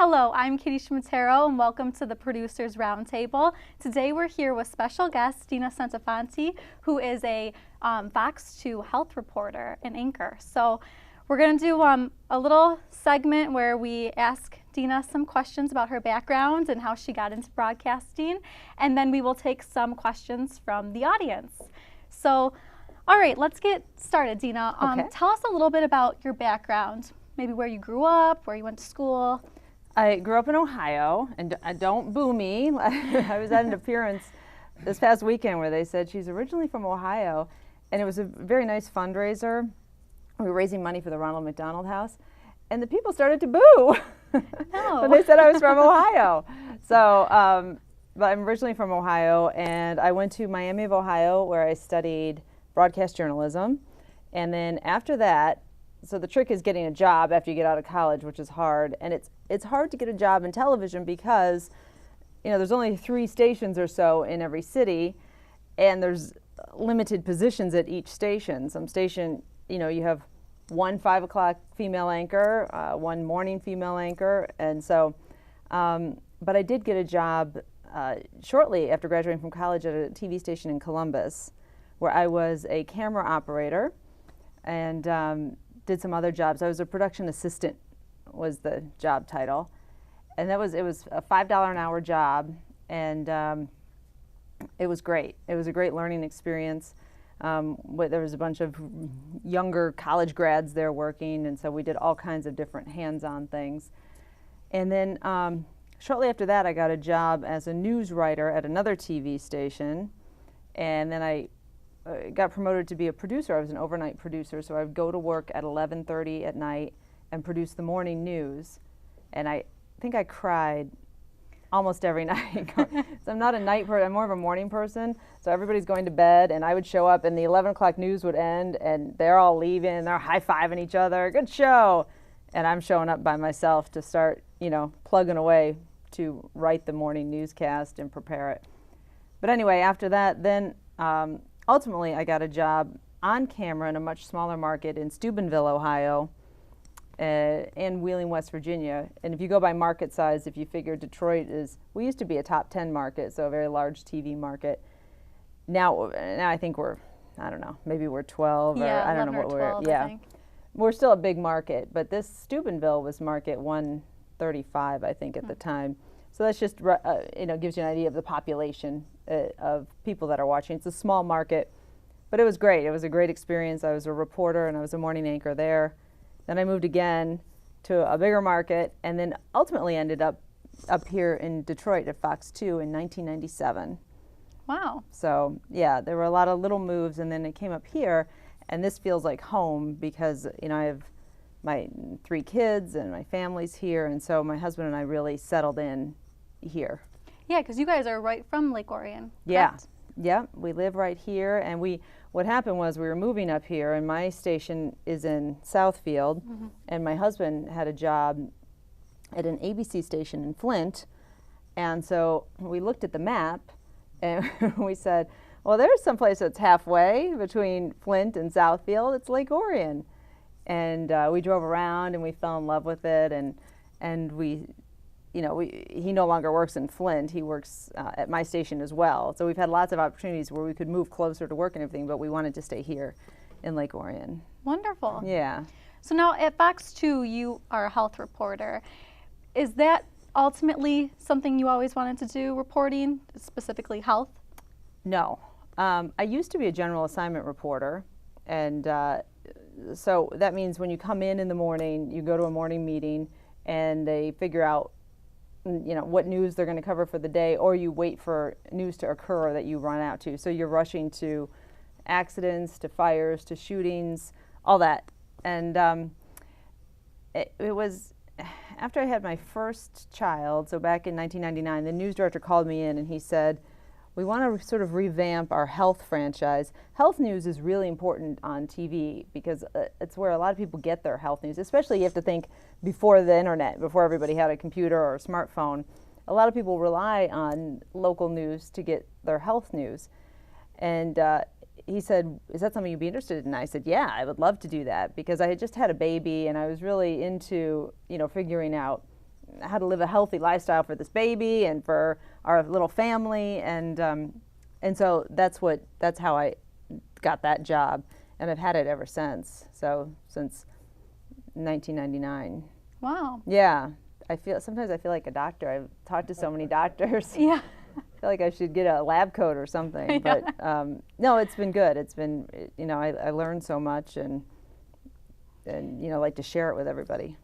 Hello, I'm Katie Schmatero, and welcome to the Producers Roundtable. Today we're here with special guest Deena Centofanti, who is a Fox 2 health reporter and anchor. So we're going to do a little segment where we ask Deena some questions about her background and how she got into broadcasting, and then we will take some questions from the audience. So, all right, let's get started, Deena. Okay. Tell us a little bit about your background, maybe where you grew up, where you went to school. I grew up in Ohio, and don't boo me. I was at an appearance this past weekend where they said she's originally from Ohio, and it was a very nice fundraiser. We were raising money for the Ronald McDonald House, and the people started to boo when they said I was from Ohio. So, but I'm originally from Ohio, and I went to Miami of Ohio where I studied broadcast journalism, and then after that, so the trick is getting a job after you get out of college, which is hard, and it's hard to get a job in television because, there's only 3 stations or so in every city, and there's limited positions at each station. Some station, you have one 5 o'clock female anchor, one morning female anchor, and so, but I did get a job shortly after graduating from college at a TV station in Columbus, where I was a camera operator, and did some other jobs. I was a production assistant was the job title, and it was a $5 an hour job, and it was great. It was a great learning experience. There was a bunch of younger college grads there working, and so we did all kinds of different hands-on things. And then shortly after that, I got a job as a news writer at another TV station, and then I got promoted to be a producer. I was an overnight producer, so I would go to work at 11:30 at night and produce the morning news. And I think I cried almost every night. So I'm not a night person, I'm more of a morning person. So everybody's going to bed, and I would show up, and the 11 o'clock news would end, and they're all leaving, they're high-fiving each other, good show. And I'm showing up by myself to start, plugging away to write the morning newscast and prepare it. But anyway, after that, then ultimately, I got a job on camera in a much smaller market in Steubenville, Ohio, and Wheeling, West Virginia. And if you go by market size, if you figure Detroit we used to be a top 10 market, so a very large TV market. Now I think I don't know, maybe we're 12, or I don't know what 12, we're, I think. We're still a big market, but this Steubenville was market 135, I think, at the time. So that's just, gives you an idea of the population of people that are watching. It's a small market, but it was great. It was a great experience. I was a reporter, and I was a morning anchor there. Then I moved again to a bigger market, and then ultimately ended up here in Detroit at Fox 2 in 1997. Wow. So yeah, there were a lot of little moves, and then it came up here, and this feels like home because, I have my 3 kids and my family's here, and so my husband and I really settled in here. Yeah, because you guys are right from Lake Orion. Correct? Yeah, we live right here, and what happened was we were moving up here, and my station is in Southfield, and my husband had a job at an ABC station in Flint, and so we looked at the map, and we said, well, there's someplace that's halfway between Flint and Southfield. It's Lake Orion. And we drove around, and we fell in love with it, and he no longer works in Flint. He works at my station as well. So we've had lots of opportunities where we could move closer to work and everything, but we wanted to stay here in Lake Orion. Wonderful. Yeah. So now at Fox 2, you are a health reporter. Is that ultimately something you always wanted to do, reporting, specifically health? No. I used to be a general assignment reporter, and so that means when you come in the morning, you go to a morning meeting, and they figure out what news they're going to cover for the day, or you wait for news to occur that you run out to. So you're rushing to accidents, to fires, to shootings, all that. And it was after I had my first child, so back in 1999, the news director called me in, and he said, we want to sort of revamp our health franchise. Health news is really important on TV because it's where a lot of people get their health news, especially you have to think before the internet, before everybody had a computer or a smartphone. A lot of people rely on local news to get their health news. And he said, is that something you'd be interested in? I said, yeah, I would love to do that because I had just had a baby and I was really into, figuring out how to live a healthy lifestyle for this baby and for our little family, and so that's how I got that job, and I've had it ever since. So since 1999. Wow. Yeah, sometimes I feel like a doctor. I've talked to so many doctors. Yeah. I feel like I should get a lab coat or something. Yeah. But no, it's been good. It's been, I learned so much, and like to share it with everybody.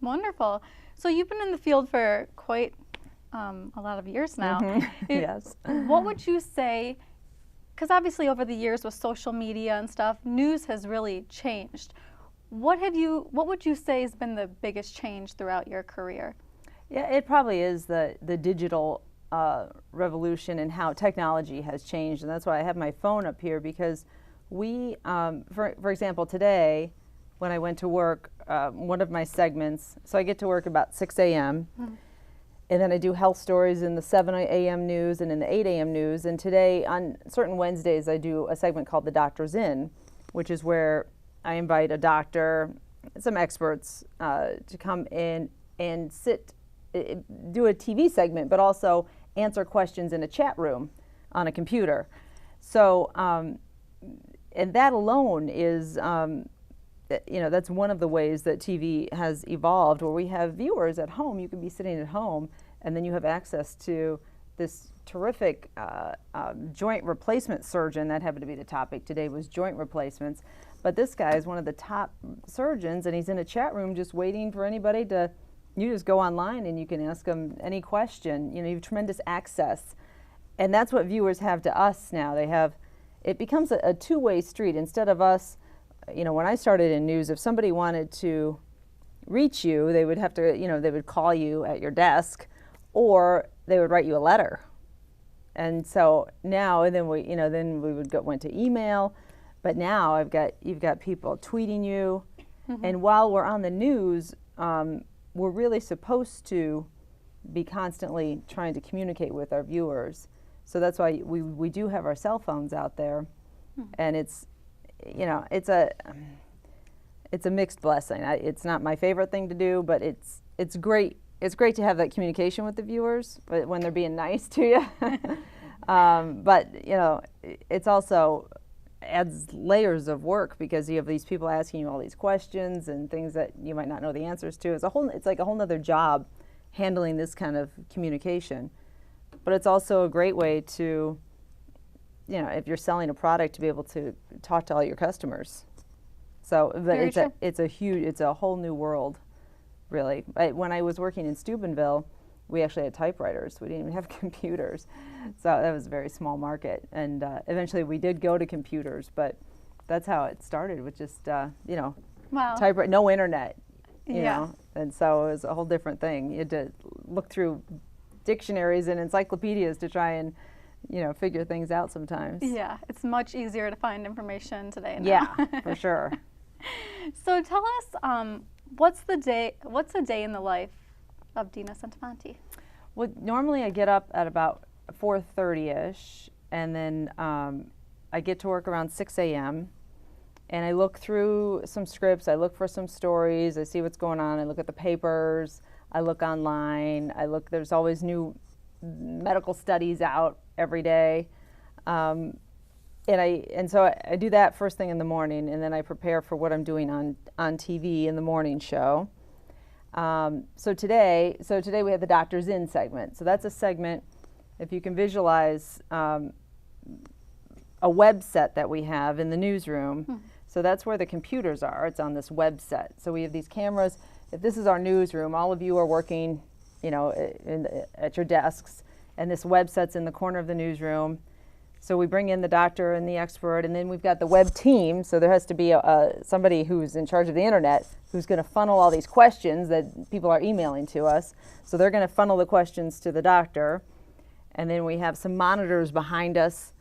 Wonderful. So you've been in the field for quite a lot of years now. Yes. What would you say, because obviously over the years with social media and stuff, news has really changed. What would you say has been the biggest change throughout your career? Yeah, it probably is the digital revolution and how technology has changed, and that's why I have my phone up here, because we, for example, today when I went to work, one of my segments, so I get to work about 6 a.m. And then I do health stories in the 7 a.m. news and in the 8 a.m. news. And today, on certain Wednesdays, I do a segment called The Doctor's In, which is where I invite a doctor, some experts to come in and do a TV segment, but also answer questions in a chat room on a computer. So, and that alone is, that's one of the ways that TV has evolved, where we have viewers at home. You can be sitting at home, and then you have access to this terrific joint replacement surgeon. That happened to be the topic today, was joint replacements. But this guy is one of the top surgeons, and he's in a chat room just waiting for anybody to, you just go online and you can ask him any question. You have tremendous access. And that's what viewers have to us now. It becomes a two-way street. Instead of us, when I started in news, if somebody wanted to reach you, they would have to, they would call you at your desk, or they would write you a letter. And so now, and then we went to email, but now you've got people tweeting you, and while we're on the news, we're really supposed to be constantly trying to communicate with our viewers. So that's why we do have our cell phones out there, and it's a mixed blessing. It's not my favorite thing to do, but it's great. It's great to have that communication with the viewers, but when they're being nice to you. But it's also adds layers of work, because you have these people asking you all these questions and things that you might not know the answers to. It's like a whole nother job handling this kind of communication. But it's also a great way to, if you're selling a product, to be able to talk to all your customers. So, but it's a whole new world, really. When I was working in Steubenville, we actually had typewriters. We didn't even have computers. So that was a very small market. And eventually we did go to computers, but that's how it started, with just, wow. Typewriter, no internet, you Yeah. know. And so it was a whole different thing. You had to look through dictionaries and encyclopedias to try and, figure things out sometimes. Yeah, it's much easier to find information today now. Yeah, for sure. So tell us, what's a day in the life of Deena Centofanti? Well, normally I get up at about 4:30ish, and then I get to work around 6 a.m. and I look through some scripts, I look for some stories, I see what's going on, I look at the papers, I look online, there's always new medical studies out every day. And so I do that first thing in the morning, and then I prepare for what I'm doing on TV in the morning show. So today we have the Doctor's In segment. So that's a segment, if you can visualize a web set that we have in the newsroom. So that's where the computers are. It's on this web set. So we have these cameras. If this is our newsroom, all of you are working, at your desks, and this web set's in the corner of the newsroom. So we bring in the doctor and the expert, and then we've got the web team. So there has to be somebody who's in charge of the internet who's going to funnel all these questions that people are emailing to us. So they're going to funnel the questions to the doctor. And then we have some monitors behind us,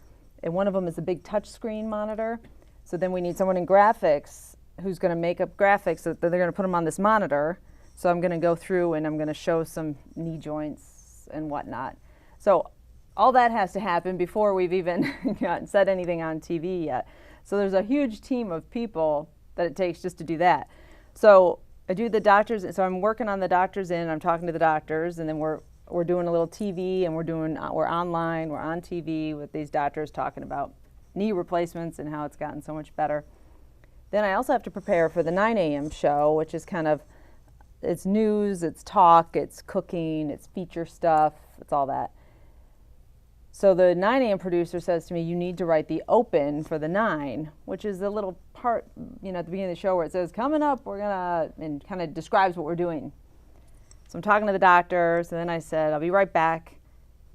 and one of them is a big touch screen monitor. So then we need someone in graphics who's going to make up graphics that they're going to put them on this monitor. So I'm going to go through and I'm going to show some knee joints and whatnot. So all that has to happen before we've even said anything on TV yet. So there's a huge team of people that it takes just to do that. So I do the doctors, so I'm working on the doctors I'm talking to the doctors, and then we're doing a little TV, and we're online, we're on TV with these doctors talking about knee replacements and how it's gotten so much better. Then I also have to prepare for the 9 a.m. show, which is kind of, it's news, it's talk, it's cooking, it's feature stuff, it's all that. So the 9 a.m. producer says to me, you need to write the open for the 9, which is the little part, at the beginning of the show where it says, coming up, we're gonna, and kind of describes what we're doing. So I'm talking to the doctors, and then I said, I'll be right back.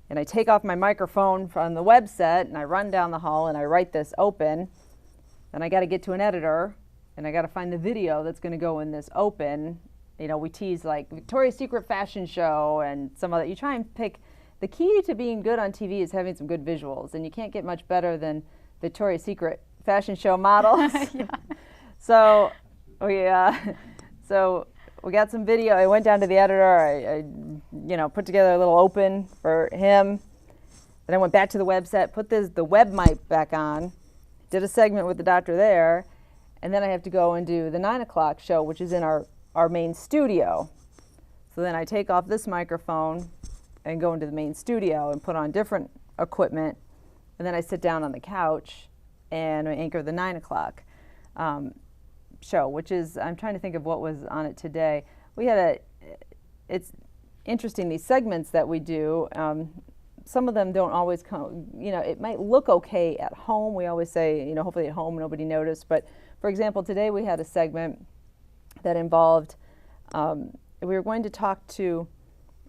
And I take off my microphone from the web set, and I run down the hall, and I write this open. Then I got to get to an editor, and I got to find the video that's going to go in this open. We tease like Victoria's Secret fashion show and some other. You try and pick. The key to being good on TV is having some good visuals, and you can't get much better than Victoria's Secret fashion show models. Yeah. So we got some video. I went down to the editor. I put together a little open for him. Then I went back to the web set, put the web mic back on, did a segment with the doctor there, and then I have to go and do the 9 o'clock show, which is in our main studio. So then I take off this microphone and go into the main studio and put on different equipment, and then I sit down on the couch and I anchor the 9 o'clock show, which is, I'm trying to think of what was on it today. It's interesting, these segments that we do, some of them don't always come, it might look okay at home. We always say, hopefully at home nobody noticed. But for example, today we had a segment that involved, we were going to talk to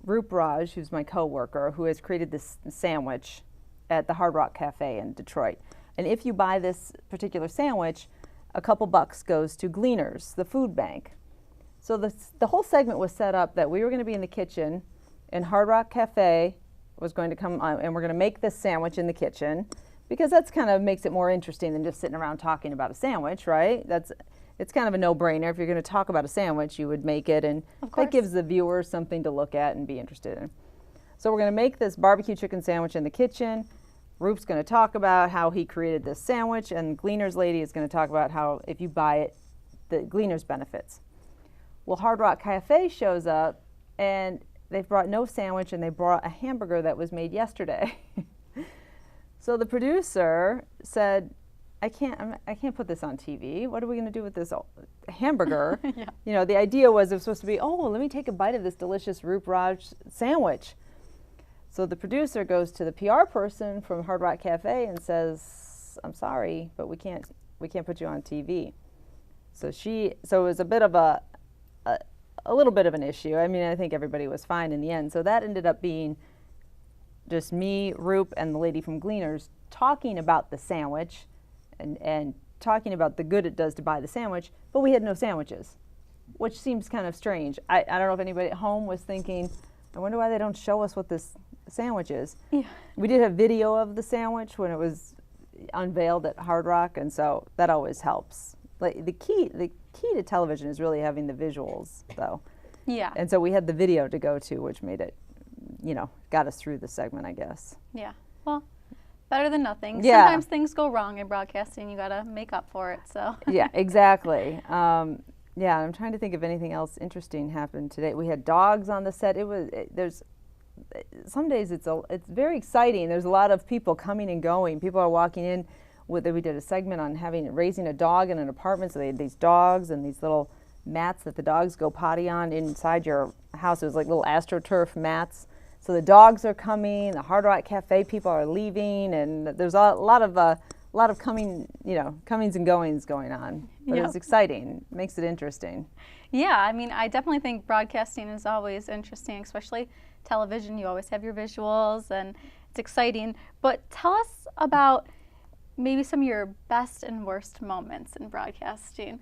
Roop Raj, who's my coworker, who has created this sandwich at the Hard Rock Cafe in Detroit. And if you buy this particular sandwich, a couple bucks goes to Gleaners, the food bank. So the whole segment was set up that we were going to be in the kitchen, and Hard Rock Cafe was going to come on, and we're going to make this sandwich in the kitchen, because that's kind of makes it more interesting than just sitting around talking about a sandwich, right? It's kind of a no-brainer. If you're going to talk about a sandwich, you would make it, and that gives the viewers something to look at and be interested in. So we're going to make this barbecue chicken sandwich in the kitchen. Roop's going to talk about how he created this sandwich, and Gleaners lady is going to talk about how if you buy it, the Gleaners benefits. Well, Hard Rock Cafe shows up, and they've brought no sandwich, and they brought a hamburger that was made yesterday. So the producer said, I can't put this on TV. What are we going to do with this hamburger? Yeah. The idea was it was supposed to be, let me take a bite of this delicious Roop Raj sandwich. So the producer goes to the PR person from Hard Rock Cafe and says, I'm sorry, but we can't put you on TV. So it was a bit of a little bit of an issue. I mean, I think everybody was fine in the end. So that ended up being just me, Roop, and the lady from Gleaners talking about the sandwich and talking about the good it does to buy the sandwich, but we had no sandwiches, which seems kind of strange. I don't know if anybody at home was thinking, I wonder why they don't show us what this sandwich is. Yeah. We did have video of the sandwich when it was unveiled at Hard Rock, and so that always helps. Like the key to television is really having the visuals, though. Yeah. And so we had the video to go to, which made it, got us through the segment, I guess. Yeah. Well, better than nothing. Yeah. Sometimes things go wrong in broadcasting. You got to make up for it. So. Yeah, exactly. Yeah, I'm trying to think if anything else interesting happened today. We had dogs on the set. Some days it's very exciting. There's a lot of people coming and going. People are walking in. We did a segment on raising a dog in an apartment. So they had these dogs and these little mats that the dogs go potty on inside your house. It was like little AstroTurf mats. So the dogs are coming. The Hard Rock Cafe people are leaving, and there's a lot of comings and goings going on. But Yep. It's exciting. It makes it interesting. Yeah, I mean, I definitely think broadcasting is always interesting, especially television. You always have your visuals, and it's exciting. But tell us about maybe some of your best and worst moments in broadcasting.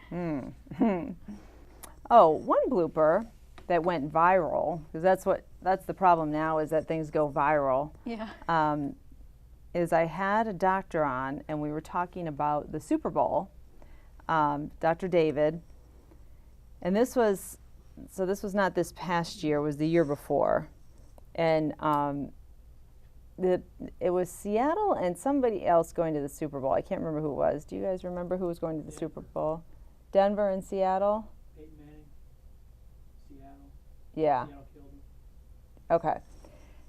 Oh, one blooper that went viral, because that's the problem now, is that things go viral. Yeah. Is I had a doctor on, and we were talking about the Super Bowl, Dr. David, and this was not this past year, it was the year before, and it was Seattle and somebody else going to the Super Bowl. I can't remember who it was. Do you guys remember who was going to the Super Bowl? Denver and Seattle? Yeah. Okay.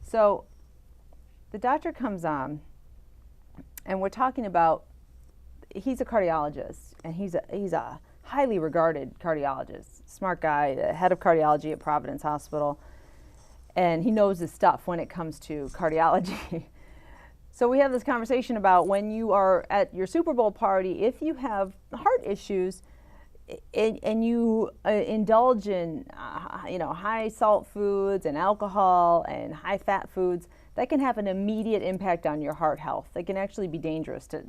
So the doctor comes on, and we're talking about, he's a cardiologist, and he's a highly regarded cardiologist, smart guy, head of cardiology at Providence Hospital, and he knows his stuff when it comes to cardiology. So we have this conversation about when you are at your Super Bowl party, if you have heart issues and you indulge in high salt foods and alcohol and high fat foods, that can have an immediate impact on your heart health. It can actually be dangerous to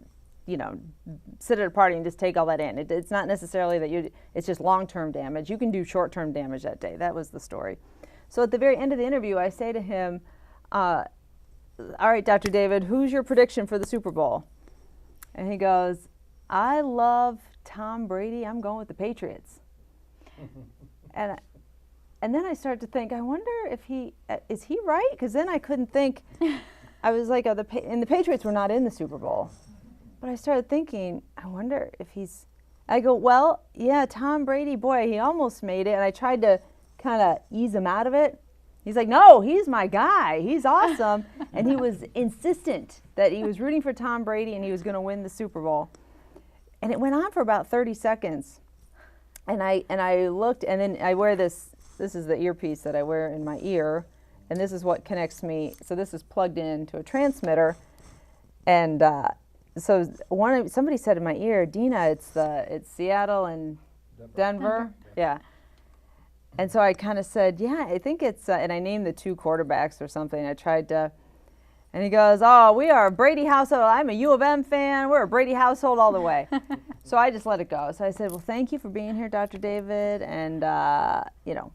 sit at a party and just take all that in. It's not necessarily that it's just long-term damage. You can do short-term damage that day. That was the story. So at the very end of the interview, I say to him, all right, Dr. David, who's your prediction for the Super Bowl? And he goes, I love Tom Brady. I'm going with the Patriots. and then I start to think, I wonder if is he right? Because then I couldn't think. I was like, and the Patriots were not in the Super Bowl. But I started thinking, I wonder if I go, well, yeah, Tom Brady, boy, he almost made it. And I tried to kind of ease him out of it. He's like, no, he's my guy. He's awesome. And he was insistent that he was rooting for Tom Brady and he was going to win the Super Bowl. And it went on for about 30 seconds. And I looked, and then I wear this is the earpiece that I wear in my ear, and this is what connects me. So this is plugged into a transmitter. And so somebody said in my ear, Deena, it's Seattle and Denver. Yeah. And so I kind of said, yeah, I think it's, and I named the two quarterbacks or something. I tried to, and he goes, oh, we are a Brady household. I'm a U of M fan. We're a Brady household all the way. So I just let it go. So I said, well, thank you for being here, Dr. David, and,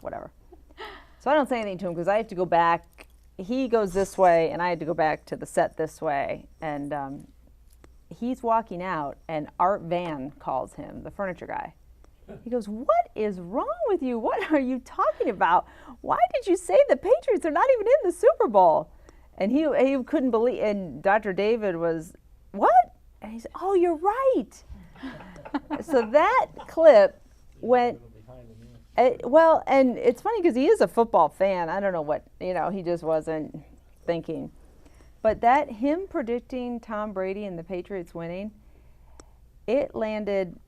whatever. So I don't say anything to him because I have to go back. He goes this way, and I had to go back to the set this way. And he's walking out, and Art Van calls him, the furniture guy. He goes, what is wrong with you? What are you talking about? Why did you say the Patriots are not even in the Super Bowl? And he couldn't believe, and Dr. David was, what? And he said, oh, you're right. So that clip went, well, and it's funny because he is a football fan. I don't know what, he just wasn't thinking. But him predicting Tom Brady and the Patriots winning, it landed.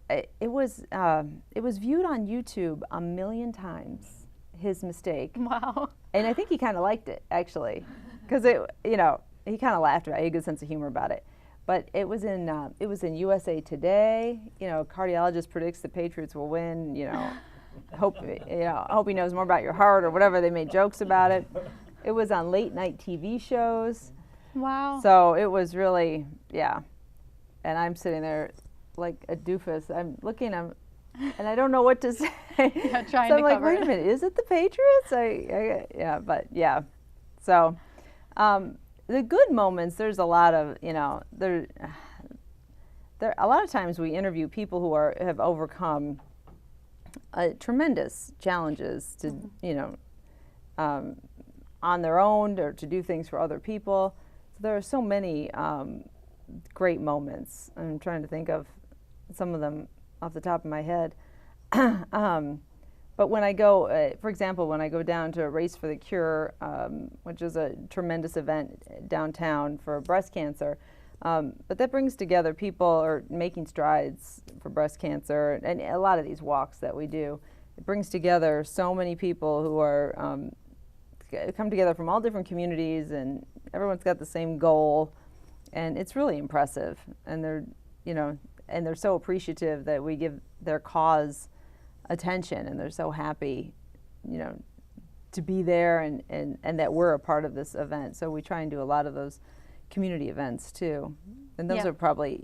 It was viewed on YouTube 1 million times, his mistake. Wow. And I think he kind of liked it, actually, because he kind of laughed about it. He had a good sense of humor about it. But it was in USA Today. Cardiologist predicts the Patriots will win. Hope he knows more about your heart or whatever. They made jokes about it. It was on late night TV shows. Wow. So it was really, yeah. And I'm sitting there like a doofus. I'm looking, and I don't know what to say. Yeah, so I'm like, wait a minute, is it the Patriots? Yeah, but yeah. So the good moments, there's a lot of, there a lot of times we interview people who have overcome tremendous challenges to, on their own or to do things for other people. So there are so many great moments. I'm trying to think of some of them off the top of my head. But when I go, for example, when I go down to Race for the Cure, which is a tremendous event downtown for breast cancer, but that brings together people are making strides for breast cancer, and a lot of these walks that we do, it brings together so many people who are come together from all different communities, and everyone's got the same goal, and it's really impressive. And they're so appreciative that we give their cause attention, and they're so happy, to be there and that we're a part of this event. So we try and do a lot of those community events too. And those are probably,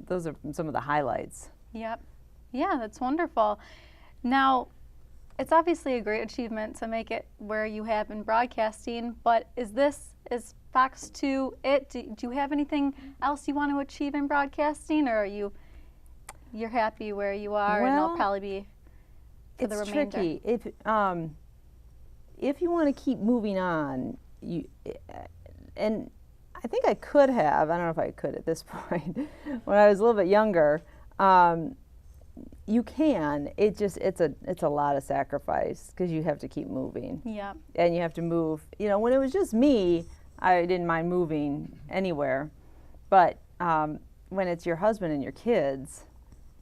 those are some of the highlights. Yep. Yeah, that's wonderful. Now, it's obviously a great achievement to make it where you have in broadcasting, but is Fox 2 it? Do you have anything else you want to achieve in broadcasting, or are you're happy where you are, and it'll probably be for the remainder? It's tricky. If you want to keep moving on, and I think I could have, I don't know if I could at this point, when I was a little bit younger, you can. It's a lot of sacrifice because you have to keep moving. Yeah. And you have to move. You know, when it was just me, I didn't mind moving anywhere. But when it's your husband and your kids,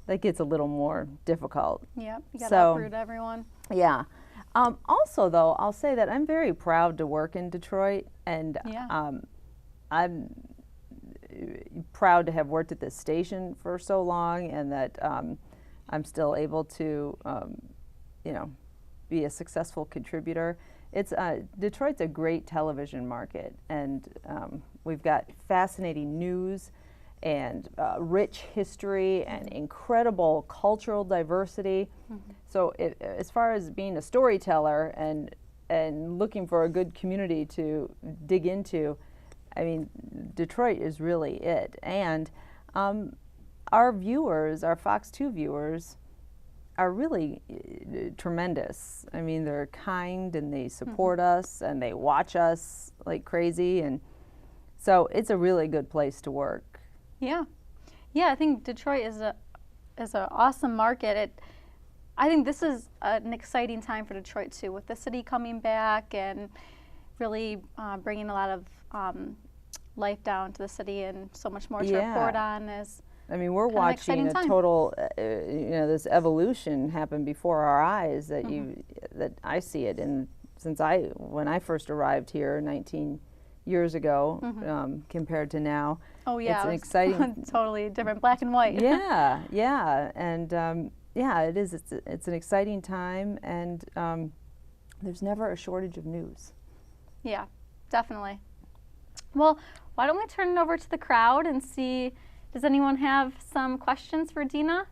that gets a little more difficult. Yeah, you got to uproot everyone. Yeah. Also, though, I'll say that I'm very proud to work in Detroit, and I'm proud to have worked at this station for so long, and that I'm still able to, you know, be a successful contributor. Detroit's a great television market, and we've got fascinating news and rich history and incredible cultural diversity. So as far as being a storyteller and looking for a good community to dig into, I mean, Detroit is really it. And our viewers, our Fox 2 viewers, are really tremendous. I mean, they're kind and they support us and they watch us like crazy. And so it's a really good place to work. Yeah. Yeah, I think Detroit is an awesome market. I think this is an exciting time for Detroit too, with the city coming back and really bringing a lot of life down to the city and so much more to report on. I mean, we're watching a total, you know, this evolution happen before our eyes that that I see it. And when I first arrived here 19 years ago, compared to now. Oh yeah, it's an exciting, totally different, black and white. Yeah, yeah, and yeah, it is. It's an exciting time, and there's never a shortage of news. Yeah, definitely. Well, why don't we turn it over to the crowd and see, does anyone have some questions for Deena?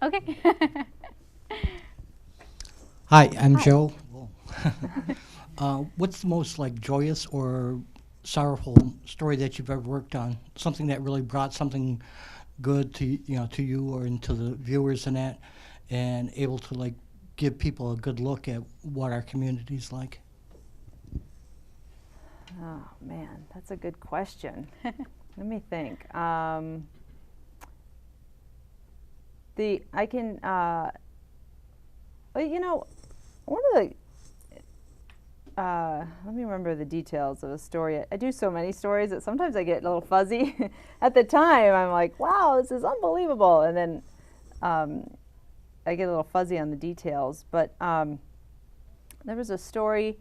Okay. Hi, I'm Joe. What's the most joyous or sorrowful story that you've ever worked on? Something that really brought something good to you or into the viewers and able to give people a good look at what our community's like. Oh man, that's a good question. Let me think. One of the let me remember the details of a story. I do so many stories that sometimes I get a little fuzzy. At the time, I'm like, wow, this is unbelievable. And then I get a little fuzzy on the details. But there was a story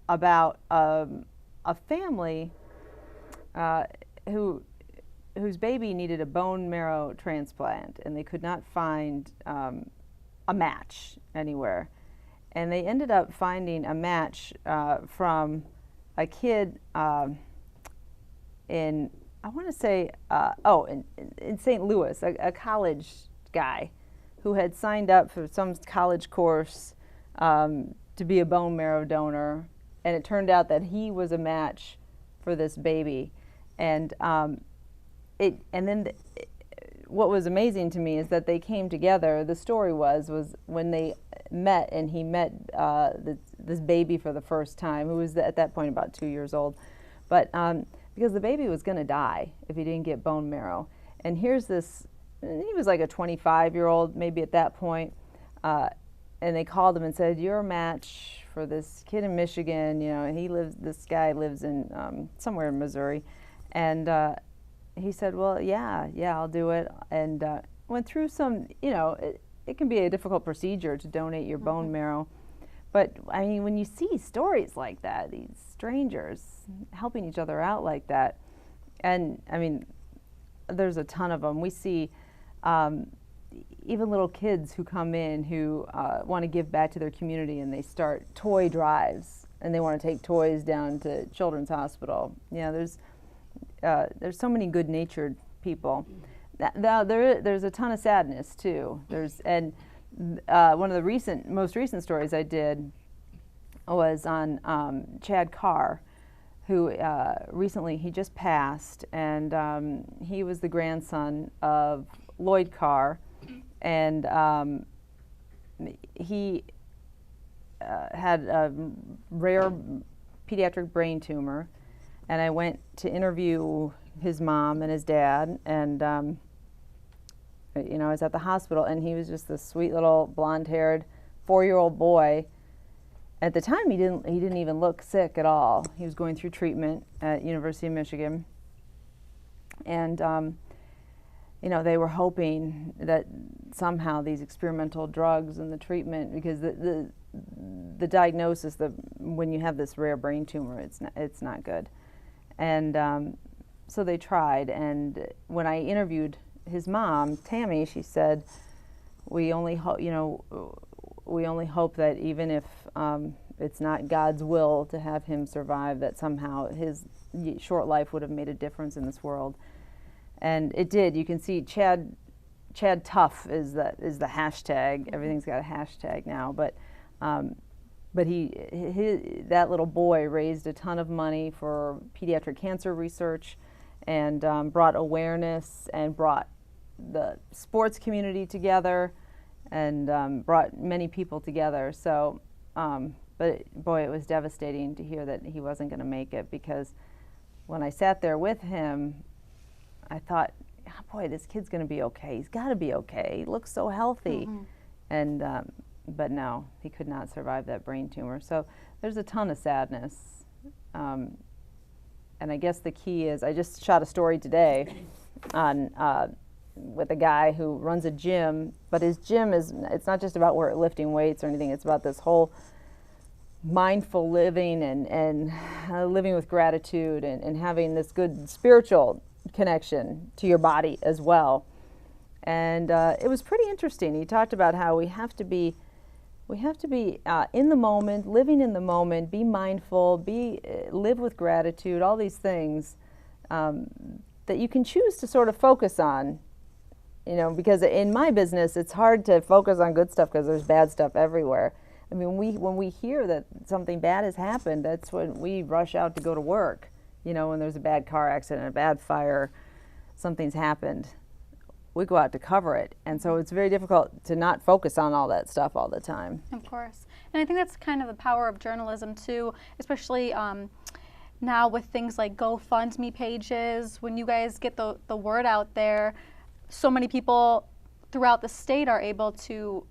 about a family whose baby needed a bone marrow transplant, and they could not find a match anywhere. And they ended up finding a match from a kid in, I want to say, in St. Louis, a college guy who had signed up for some college course to be a bone marrow donor. And it turned out that he was a match for this baby. And what was amazing to me is that they came together. The story was when they met, and he met this baby for the first time, who was at that point about 2 years old. But because the baby was going to die if he didn't get bone marrow. And here's this, he was like a 25-year-old maybe at that point, and they called him and said, "You're a match for this kid in Michigan. You know, this guy lives in somewhere in Missouri." And he said, "Well, yeah, I'll do it." And went through some, it can be a difficult procedure to donate your bone marrow. But I mean, when you see stories like that, these strangers helping each other out like that, and I mean, there's a ton of them. We see even little kids who come in who want to give back to their community, and they start toy drives, and they want to take toys down to Children's Hospital. There's so many good-natured people. Now there's a ton of sadness too. One of the most recent stories I did was on Chad Carr, who recently he just passed, and he was the grandson of Lloyd Carr, and he had a rare pediatric brain tumor, and I went to interview his mom and his dad, and you know, I was at the hospital, and he was just this sweet little blonde-haired 4-year-old boy. At the time, he didn't even look sick at all. He was going through treatment at University of Michigan, and you know, they were hoping that somehow these experimental drugs and the treatment, because the diagnosis, when you have this rare brain tumor, it's not good, and so they tried. And when I interviewed his mom, Tammy, she said, we only hope that even if it's not God's will to have him survive, that somehow his short life would have made a difference in this world. And it did. You can see Chad Tough is the hashtag. Everything's got a hashtag now. But that little boy raised a ton of money for pediatric cancer research, and brought awareness, and brought the sports community together, and brought many people together. So, but boy, it was devastating to hear that he wasn't going to make it, because when I sat there with him, I thought, oh, boy, this kid's going to be okay. He's got to be okay. He looks so healthy. Mm-hmm. And but no, he could not survive that brain tumor. So there's a ton of sadness. And I guess the key is, I just shot a story today on with a guy who runs a gym, but his gym it's not just about lifting weights or anything. It's about this whole mindful living and living with gratitude, and having this good spiritual connection to your body as well. And it was pretty interesting. He talked about how we have to be in the moment, living in the moment, be mindful, live with gratitude, all these things that you can choose to sort of focus on. You know, because in my business, it's hard to focus on good stuff because there's bad stuff everywhere. I mean, when we hear that something bad has happened, that's when we rush out to go to work. You know, when there's a bad car accident, a bad fire, something's happened, we go out to cover it. And so it's very difficult to not focus on all that stuff all the time. Of course. And I think that's kind of the power of journalism too, especially now with things like GoFundMe pages. When you guys get the word out there, so many people throughout the state are able to,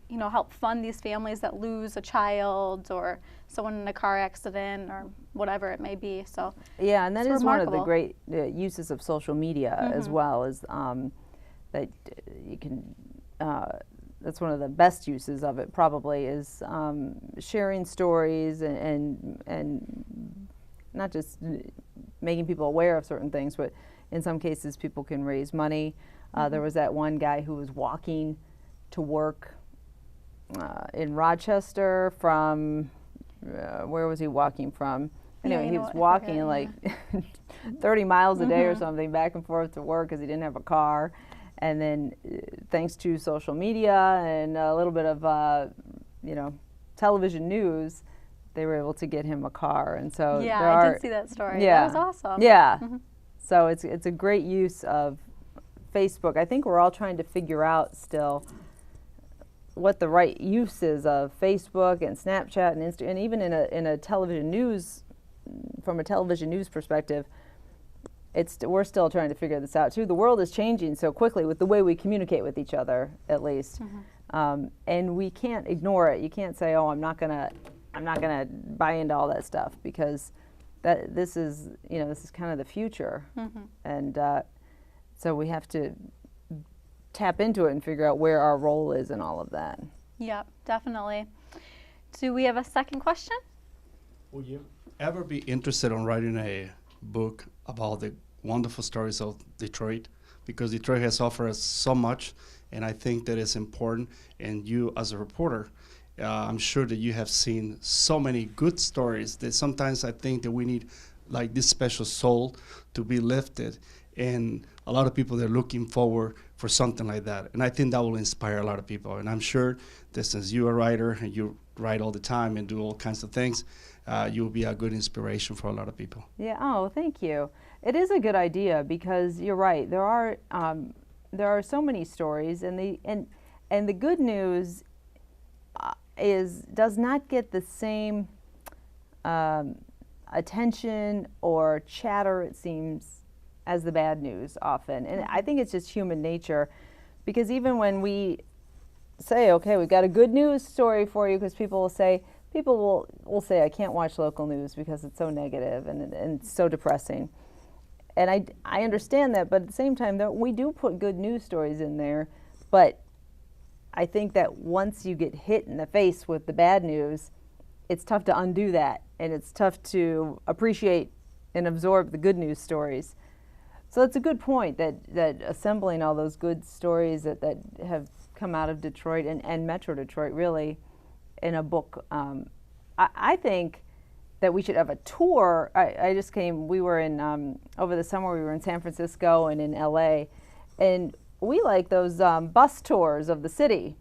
you know, help fund these families that lose a child or someone in a car accident or whatever it may be. So yeah, and that is remarkable. One of the great uses of social media as well, is that you can. That's one of the best uses of it. Probably is sharing stories and not just making people aware of certain things, but in some cases people can raise money. There was that one guy who was walking to work in Rochester from, where was he walking from? Anyway, he was walking like 30 miles a day or something back and forth to work because he didn't have a car. And then thanks to social media and a little bit of, you know, television news, they were able to get him a car. And so yeah, I did see that story. Yeah, that was awesome. Yeah. So it's a great use of Facebook. I think we're all trying to figure out still what the right use is of Facebook and Snapchat and Insta, and even in a television news, from a television news perspective, we're still trying to figure this out too. The world is changing so quickly with the way we communicate with each other, at least, and we can't ignore it. You can't say, "Oh, I'm not gonna buy into all that stuff," because this is kind of the future, and so we have to tap into it and figure out where our role is in all of that. Yep, definitely. Do we have a second question? Will you ever be interested in writing a book about the wonderful stories of Detroit? Because Detroit has offered us so much, and I think that it's important. And you, as a reporter, I'm sure that you have seen so many good stories that sometimes I think that we need like this special soul to be lifted. And a lot of people, they're looking forward for something like that. And I think that will inspire a lot of people. And I'm sure that since you're a writer and you write all the time and do all kinds of things, you'll be a good inspiration for a lot of people. Yeah, oh, thank you. It is a good idea because you're right. There are so many stories, and the good news does not get the same attention or chatter, it seems, as the bad news often. And I think it's just human nature, because even when we say, okay, we've got a good news story for you, because people will say, I can't watch local news because it's so negative and it's so depressing. And I understand that, but at the same time, we do put good news stories in there. But I think that once you get hit in the face with the bad news, it's tough to undo that, and it's tough to appreciate and absorb the good news stories. So it's a good point that assembling all those good stories that have come out of Detroit and Metro Detroit, really, in a book. I think that we should have a tour. We were in, over the summer, we were in San Francisco and in LA, and we like those bus tours of the city,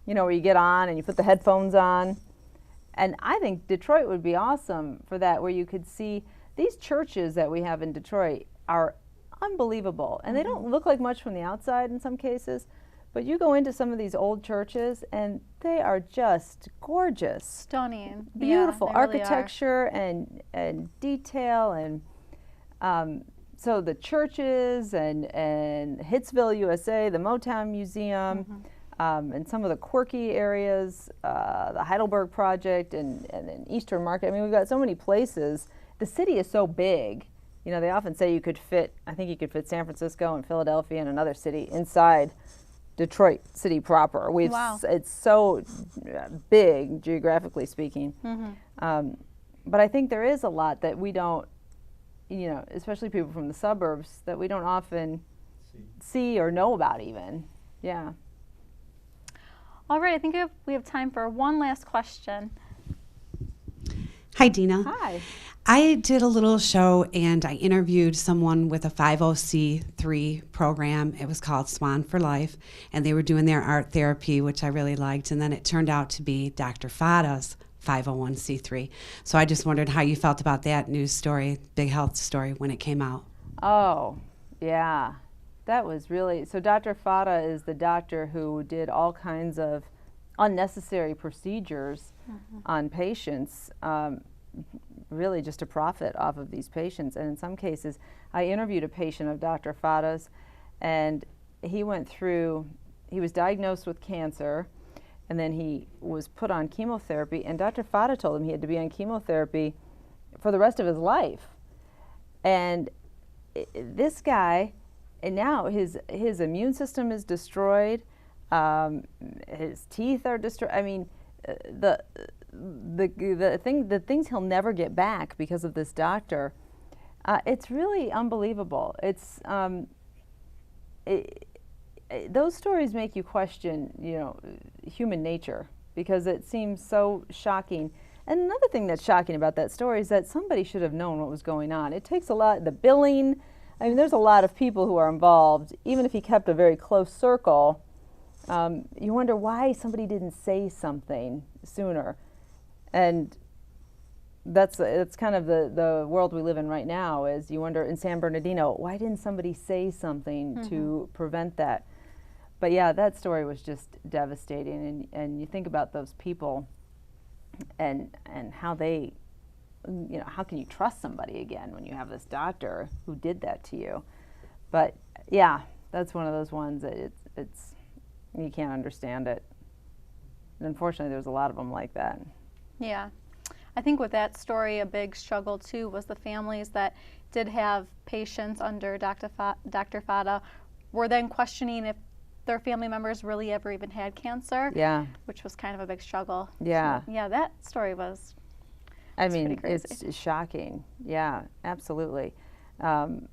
where you get on and you put the headphones on. And I think Detroit would be awesome for that, where you could see these churches that we have in Detroit are unbelievable. And they don't look like much from the outside in some cases, but you go into some of these old churches and they are just gorgeous. Stunning. Beautiful yeah, really architecture and detail. And so the churches and Hitsville, USA, the Motown Museum, and some of the quirky areas, the Heidelberg Project and Eastern Market. I mean, we've got so many places. The city is so big. They often say you could fit San Francisco and Philadelphia and another city inside Detroit City proper. Wow. It's so big, geographically speaking. But I think there is a lot that we don't, especially people from the suburbs, that we don't often see or know about even. Yeah. All right, I think we have time for one last question. Hi, Deena. Hi. I did a little show and I interviewed someone with a 50c3 program. It was called Swan for Life, and they were doing their art therapy, which I really liked, and then it turned out to be Dr. Fada's 501c3. So I just wondered how you felt about that news story, big health story, when it came out. Oh, yeah. That was really, so Dr. Fada is the doctor who did all kinds of unnecessary procedures on patients, really just to profit off of these patients. And in some cases, I interviewed a patient of Dr. Fada's, and he was diagnosed with cancer, and then he was put on chemotherapy, and Dr. Fada told him he had to be on chemotherapy for the rest of his life. And this guy, and now his immune system is destroyed, his teeth are destroyed. I mean, the things he'll never get back because of this doctor. It's really unbelievable. It's those stories make you question, human nature, because it seems so shocking. And another thing that's shocking about that story is that somebody should have known what was going on. It takes a lot, the billing. I mean, there's a lot of people who are involved. Even if he kept a very close circle, you wonder why somebody didn't say something sooner. And that's kind of the world we live in right now, is you wonder in San Bernardino, why didn't somebody say something to prevent that? But yeah, that story was just devastating. And you think about those people and how they, how can you trust somebody again when you have this doctor who did that to you? But yeah, that's one of those ones that it's you can't understand it. And unfortunately, there's a lot of them like that. Yeah. I think with that story, a big struggle too was the families that did have patients under Dr. Fada were then questioning if their family members really ever even had cancer. Yeah. Which was kind of a big struggle. Yeah. So, yeah, that story was it's shocking. Yeah, absolutely. And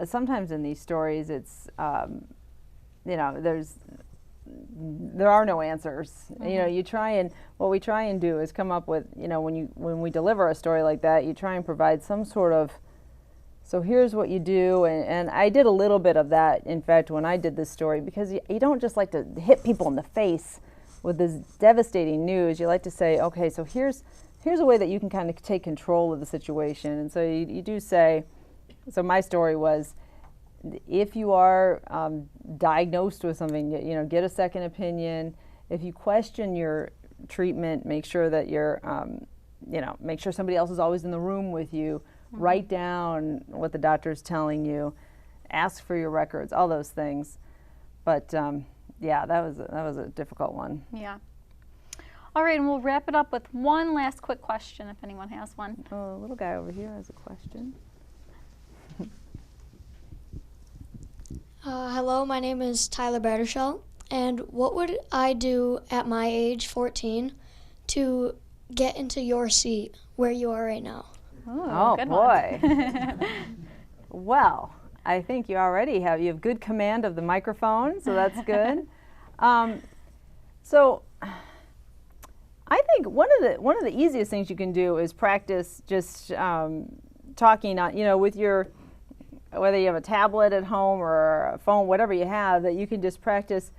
sometimes in these stories, it's there are no answers. What we try and do is come up with, when we deliver a story like that, you try and provide some sort of, so here's what you do, and I did a little bit of that, in fact, when I did this story, because you don't just like to hit people in the face with this devastating news. You like to say, okay, so here's a way that you can kind of take control of the situation. And so you do say, so my story was, if you are diagnosed with something, get a second opinion. If you question your treatment, make sure that you're, make sure somebody else is always in the room with you Write down what the doctor's telling you. Ask for your records, all those things. But yeah, that was a difficult one. Yeah. All right, and we'll wrap it up with one last quick question, if anyone has one. Oh, little guy over here has a question. Hello, my name is Tyler Battershell, and what would I do at my age, 14, to get into your seat where you are right now? Oh good boy. one. Well, I think you have good command of the microphone, so that's good. So I think one of the easiest things you can do is practice just talking on, with your, whether you have a tablet at home or a phone, whatever you have, that you can just practice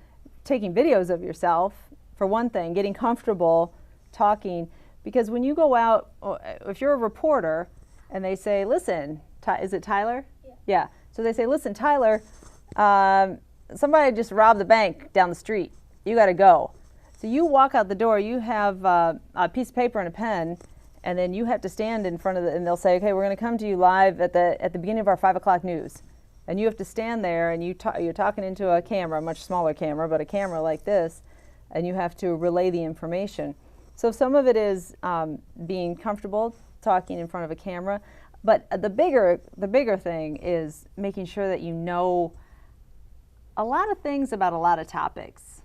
taking videos of yourself, for one thing, getting comfortable talking. Because when you go out, if you're a reporter and they say, listen, is it Tyler? Yeah. So they say, listen, Tyler, somebody just robbed the bank down the street. You got to go. So you walk out the door, you have a piece of paper and a pen, and then you have to stand in front of and they'll say, okay, we're going to come to you live at the beginning of our 5 o'clock news. And you have to stand there and you're talking into a camera, a much smaller camera, but a camera like this, and you have to relay the information. So some of it is being comfortable talking in front of a camera, but the bigger thing is making sure that you know a lot of things about a lot of topics.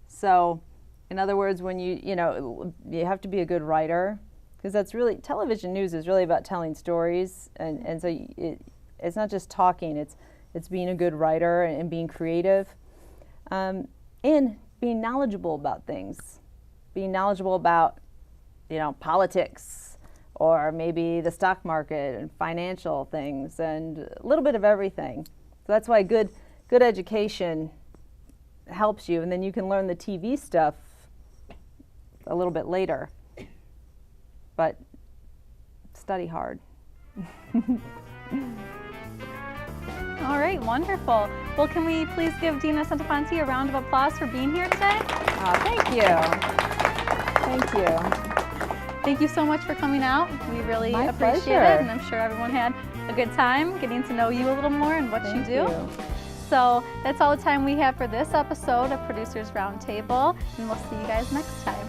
So in other words, when you have to be a good writer, because that's really, television news is really about telling stories, and so it's not just talking, it's being a good writer and being creative, and being knowledgeable about things, being knowledgeable about politics, or maybe the stock market and financial things, and a little bit of everything. So that's why good education helps you, and then you can learn the TV stuff a little bit later. But study hard. All right, wonderful. Well, can we please give Deena Centofanti a round of applause for being here today? Thank you. Thank you. Thank you so much for coming out. We really My appreciate pleasure. it, and I'm sure everyone had a good time getting to know you a little more and what Thank you do. you. So that's all the time we have for this episode of Producers Roundtable, and we'll see you guys next time.